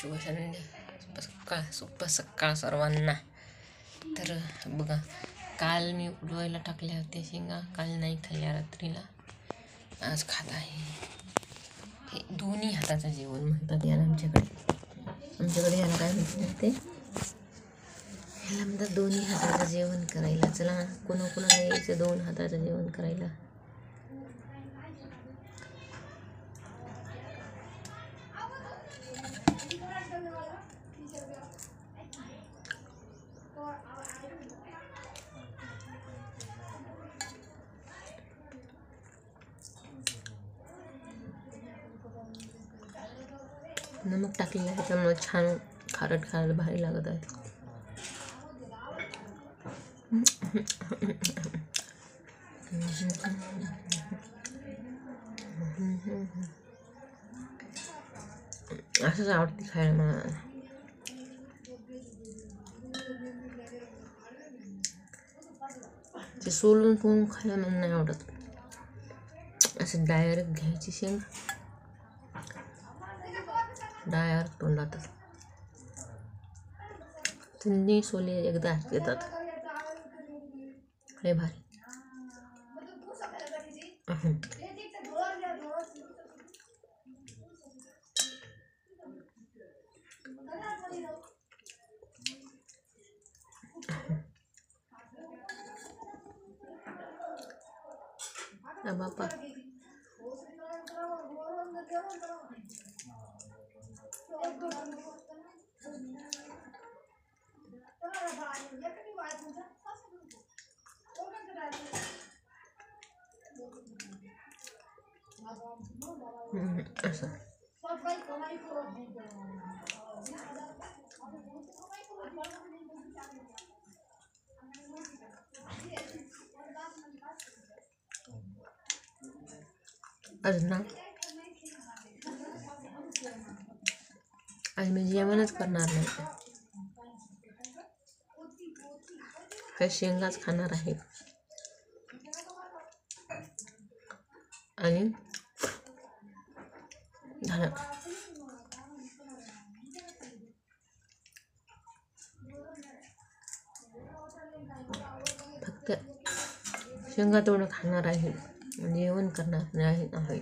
शुभ संध्या सुप सकाळ सर्वांना. तर बघा, काल मी उडवायला टाकल्या होत्या शेंगा, काल नाही खाल्ल्या रात्रीला, आज खात आहे. हे दोन्ही हाताचं जेवण म्हणतात याला आमच्याकडे याला काय म्हणतात ते, ह्याला म्हणतात दोन्ही हाताचं जेवण करायला. चला कोणाकोणाला यायचं दोन हाताचं जेवण करायला. नमक टाकलेलं आहे त्यामुळे छान खारट खायला भारी लागत आहे. असंच आवडते खायला मला. ते सोलून पोळून खायला मला नाही आवडत. असं डायरेक्ट घ्यायची शेंग, डायरेक्ट तोंडातच. तिन्ही सोले एकदा येतात, लय भारी. बापा असं आज ना, आज मी जेवणच करणार नाही, हे शेंगाच खाणार आहे. आणि झालं. फक्त शेंगा तेवढं खाणार आहे, जेवण करणार नाही आहे.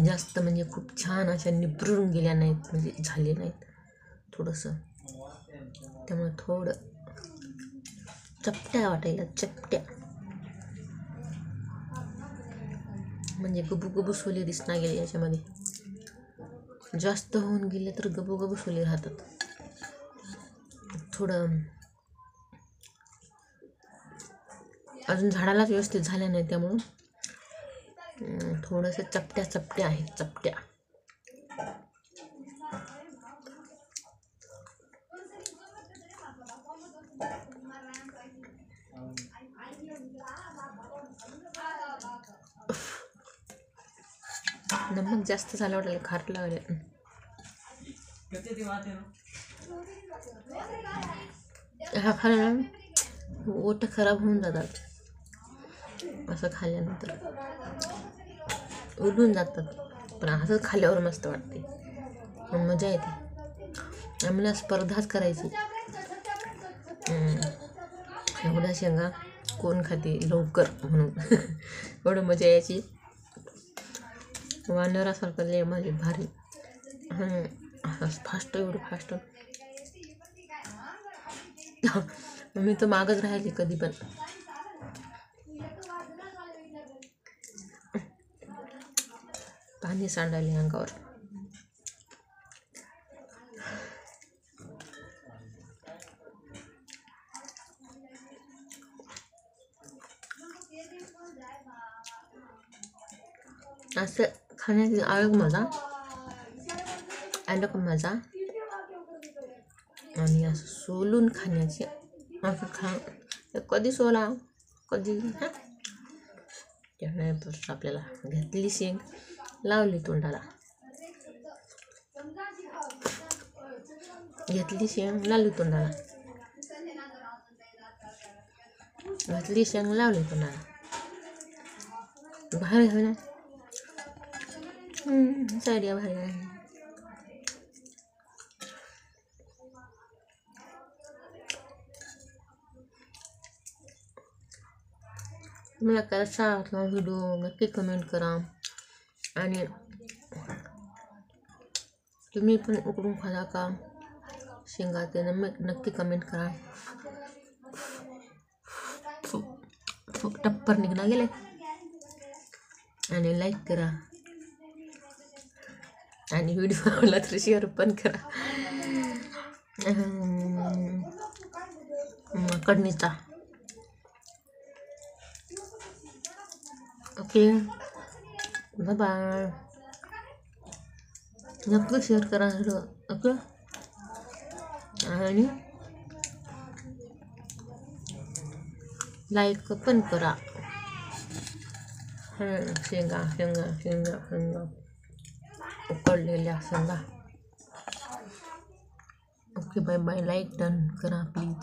जास्त म्हणजे खूप छान अशा निभरून गेल्या नाहीत, म्हणजे झाले नाहीत थोडंसं, त्यामुळे थोडं चपट्या वाटायला, चपट्या म्हणजे गबू गबू सोले दिसणार गेले याच्यामध्ये. जास्त होऊन गेले तर गबू गबू सोले राहतात. थोडं अजून झाडालाच व्यवस्थित झाल्या नाही, त्यामुळं थोडंसं चपट्या चपट्या आहेत, चपट्या. नमक जास्त झालं वाटेल, खार लागले. हा खाल्ला ओठ खराब होऊन जातात, असं खाल्ल्यानंतर उडून जातात. पण असंच खाल्ल्यावर मस्त वाटते, मजा येते. आम्हाला स्पर्धाच करायची, एवढ्या शेंगा कोण खाते लवकर म्हणून. एवढं मजा यायची, वानरासारखं लय माझी भारी. फास्ट, एवढं फास्ट. मी तर मागच राहायची कधी पण. पाणी सांडायले अंगावर. असं खाण्याची अलग मजा, अलग मजा. आणि असं सोलून खाण्याची, असं कधी सोला कधी आपल्याला घेतली शेंग, लावली तोंडाला. घेतली शेंग लावली तोंडाला, घातली शेंग लावली तोंडाला. भारी आहे ना. साड्या भारी आहे. मला कसा वाटला व्हिडिओ नक्की कमेंट करा. आणि तुम्ही पण उकडून खाता का शेंगा ते नक्की कमेंट करा. टप्पर निघणार गेले. आणि लाईक करा आणि व्हिडिओ आवडला तर शेअर पण करा. कडणीचा ओके. बाय. नक्की शेअर करा ओके. आणि लाईक पण करा. शेंगा शेंगा शेंगा शेंगा उकडलेल्या शेंगा. Okay bye bye. Like done करा प्लीज.